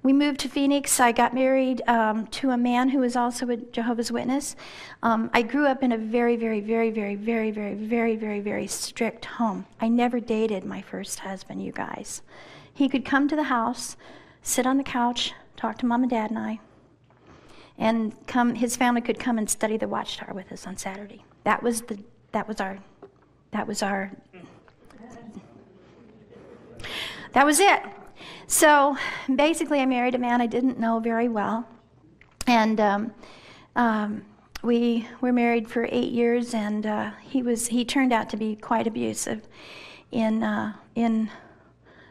We moved to Phoenix. I got married to a man who was also a Jehovah's Witness. I grew up in a very, very, very, very, very, very, very, very, very strict home. I never dated my first husband, you guys. He could come to the house, sit on the couch, talk to Mom and Dad and I, and his family could come and study the Watchtower with us on Saturday. That was it. So basically, I married a man I didn't know very well, and we were married for 8 years, and he turned out to be quite abusive in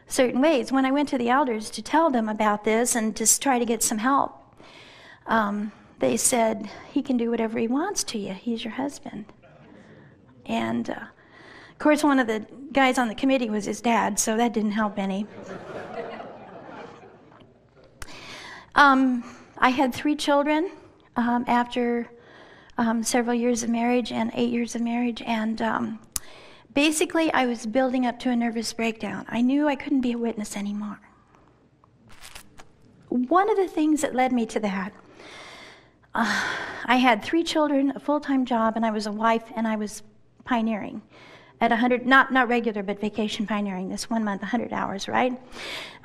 certain ways. When I went to the elders to tell them about this and to try to get some help, they said, he can do whatever he wants to you. He's your husband. And of course, one of the guys on the committee was his dad, so that didn't help any. I had 3 children after several years of marriage and 8 years of marriage, and basically I was building up to a nervous breakdown. I knew I couldn't be a witness anymore. One of the things that led me to that, I had 3 children, a full-time job, and I was a wife, and I was pioneering at 100, not regular, but vacation pioneering, this 1 month, 100 hours, right?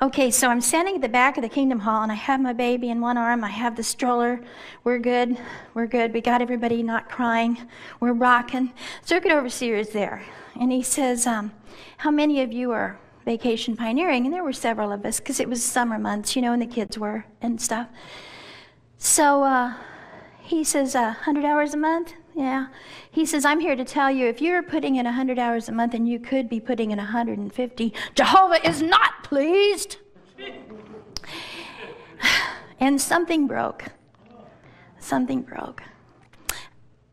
Okay, so I'm standing at the back of the Kingdom Hall, and I have my baby in one arm, I have the stroller, we're good, we got everybody not crying, we're rocking. Circuit Overseer is there, and he says, how many of you are vacation pioneering? And there were several of us, because it was summer months, you know, and the kids were, and stuff. So he says, 100 hours a month? Yeah. He says, I'm here to tell you, if you're putting in 100 hours a month and you could be putting in 150, Jehovah is not pleased. And something broke. Something broke.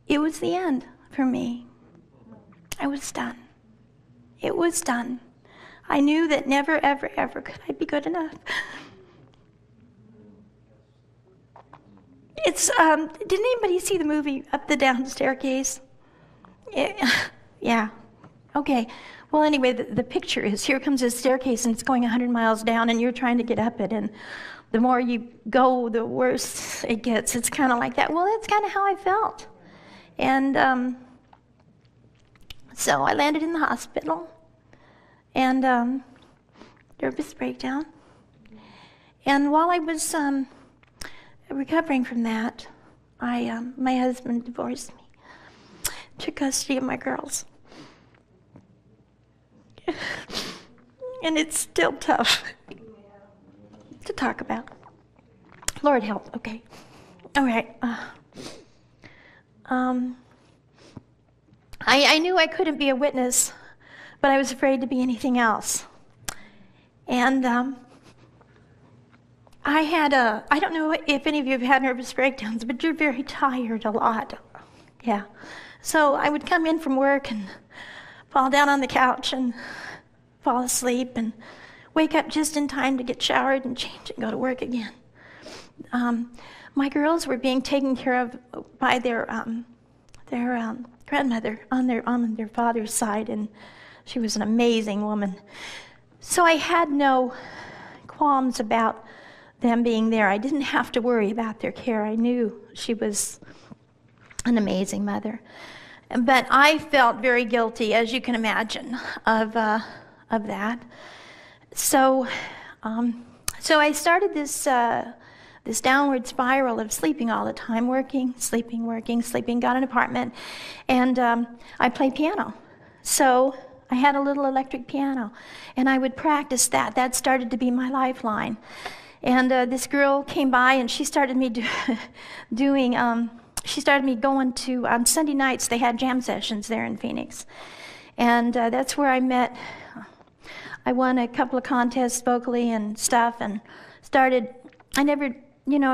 It was the end for me. I was done. It was done. I knew that never, ever, ever could I be good enough. It's, did anybody see the movie Up the Down Staircase? Yeah. Okay. Well, anyway, the picture is, here comes this staircase, and it's going 100 miles down, and you're trying to get up it, and the more you go, the worse it gets. It's kind of like that. Well, that's kind of how I felt. And so I landed in the hospital, and nervous breakdown. And while I was recovering from that, my husband divorced me, took custody of my girls. And it's still tough to talk about. Lord help, okay. All right. I knew I couldn't be a witness, but I was afraid to be anything else. And I don't know if any of you have had nervous breakdowns, but you're very tired a lot. Yeah. So I would come in from work and fall down on the couch and fall asleep and wake up just in time to get showered and change and go to work again. My girls were being taken care of by their grandmother on their father's side, and she was an amazing woman. So I had no qualms about them being there. I didn't have to worry about their care. I knew she was an amazing mother. But I felt very guilty, as you can imagine, of that. So I started this downward spiral of sleeping all the time, working, sleeping, got an apartment, and I played piano. So I had a little electric piano, and I would practice that. That started to be my lifeline. And this girl came by, and she started me going to, on Sunday nights, they had jam sessions there in Phoenix. And that's where I met, I won a couple of contests vocally and stuff, and I never,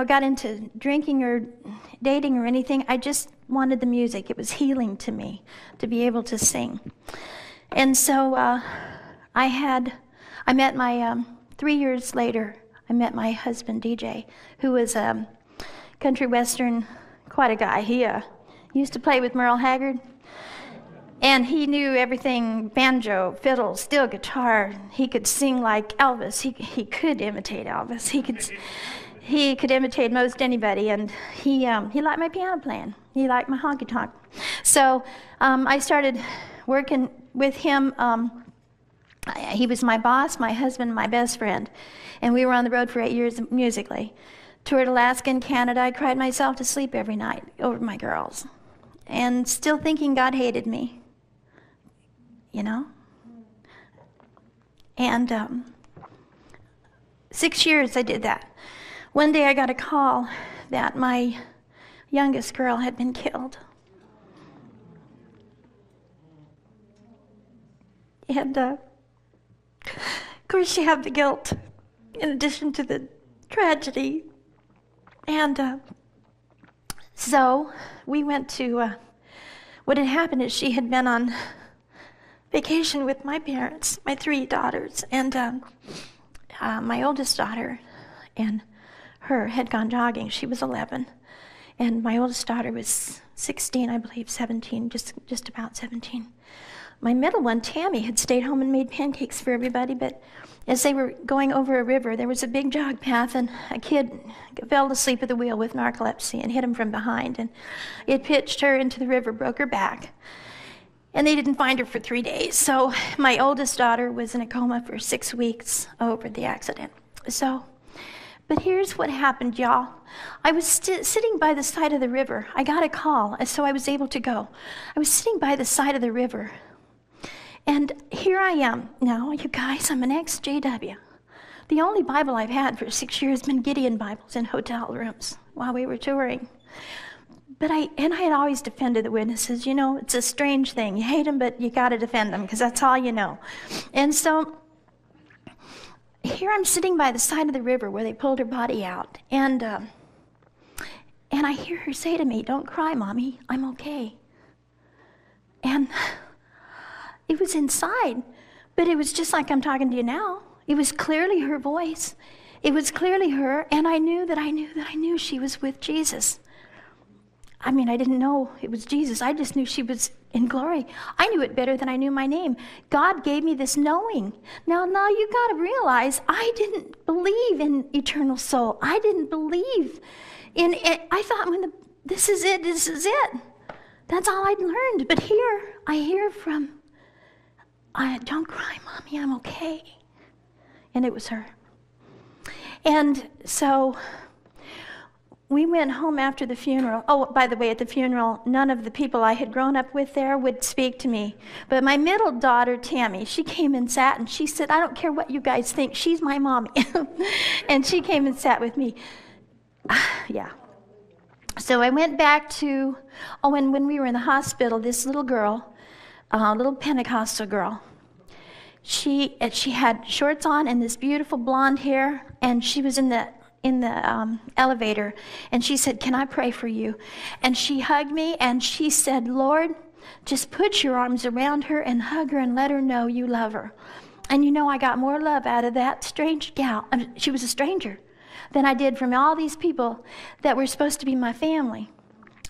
got into drinking or dating or anything. I just wanted the music. It was healing to me to be able to sing. And so I met my, 3 years later, I met my husband, DJ, who was a country western, quite a guy. He used to play with Merle Haggard. And he knew everything, banjo, fiddle, steel guitar. He could sing like Elvis. He could imitate Elvis. He could imitate most anybody, and he liked my piano playing. He liked my honky-tonk. So I started working with him. He was my boss, my husband, my best friend, and we were on the road for 8 years musically. Toured Alaska and Canada. I cried myself to sleep every night over my girls, and still thinking God hated me. You know? And 6 years I did that. One day I got a call that my youngest girl had been killed. And of course you have the guilt in addition to the tragedy. And so we went to, what had happened is she had been on vacation with my parents, my 3 daughters, and my oldest daughter and her had gone jogging. She was 11, and my oldest daughter was 16, I believe, 17, just about 17. My middle one, Tammy, had stayed home and made pancakes for everybody, but as they were going over a river, there was a big jog path, and a kid fell asleep at the wheel with narcolepsy and hit him from behind, and it pitched her into the river, broke her back. And they didn't find her for 3 days. So my oldest daughter was in a coma for 6 weeks over the accident. But here's what happened, y'all. I was sitting by the side of the river. I got a call, so I was able to go. I was sitting by the side of the river. And here I am. Now, you guys, I'm an ex-JW. The only Bible I've had for 6 years has been Gideon Bibles in hotel rooms while we were touring. But I had always defended the witnesses. You know, it's a strange thing. You hate them, but you got to defend them because that's all you know. And so here I'm sitting by the side of the river where they pulled her body out. And I hear her say to me, "Don't cry, Mommy. I'm okay." And it was inside, but it was just like I'm talking to you now. It was clearly her voice. It was clearly her, and I knew she was with Jesus. I mean, I didn't know it was Jesus. I just knew she was in glory. I knew it better than I knew my name. God gave me this knowing. Now you got to realize I didn't believe in eternal soul. I didn't believe in it. I thought, this is it. That's all I'd learned. But here, I hear from, "Don't cry, Mommy, I'm okay." And it was her. And so we went home after the funeral. Oh, by the way, at the funeral, none of the people I had grown up with there would speak to me. But my middle daughter, Tammy, she came and sat, and she said, "I don't care what you guys think, she's my mommy." And she came and sat with me. Yeah. So I went back to, and when we were in the hospital, this little girl, little Pentecostal girl, she had shorts on and this beautiful blonde hair, and she was in the elevator, and she said, "Can I pray for you?" And she hugged me, and she said, "Lord, just put your arms around her and hug her and let her know you love her." And you know, I got more love out of that strange gal, she was a stranger, than I did from all these people that were supposed to be my family.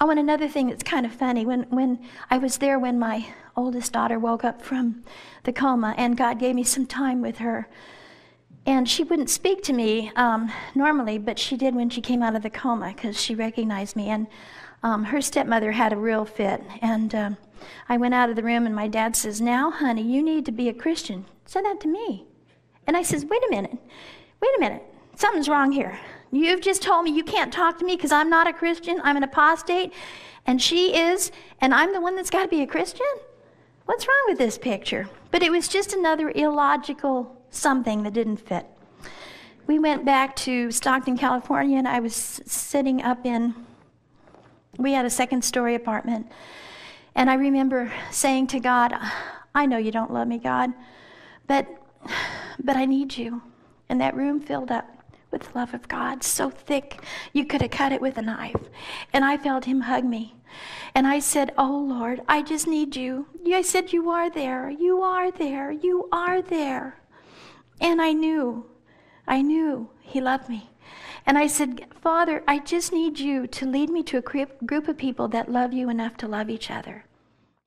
Oh, and another thing that's kind of funny, when I was there when my oldest daughter woke up from the coma, and God gave me some time with her. And she wouldn't speak to me normally, but she did when she came out of the coma because she recognized me. And her stepmother had a real fit. And I went out of the room, and my dad says, "Now, honey, you need to be a Christian." Said that to me. And I says, wait a minute. Something's wrong here. You've just told me you can't talk to me because I'm not a Christian. I'm an apostate. And she is, and I'm the one that's got to be a Christian? What's wrong with this picture? But it was just another illogical something that didn't fit. We went back to Stockton, California, and I was sitting up we had a second-story apartment, and I remember saying to God, "I know you don't love me, God, but I need you." And that room filled up with the love of God, so thick you could have cut it with a knife. And I felt him hug me. And I said, "Oh, Lord, I just need you." I said, "You are there. You are there. You are there." And I knew he loved me. And I said, "Father, I just need you to lead me to a group of people that love you enough to love each other."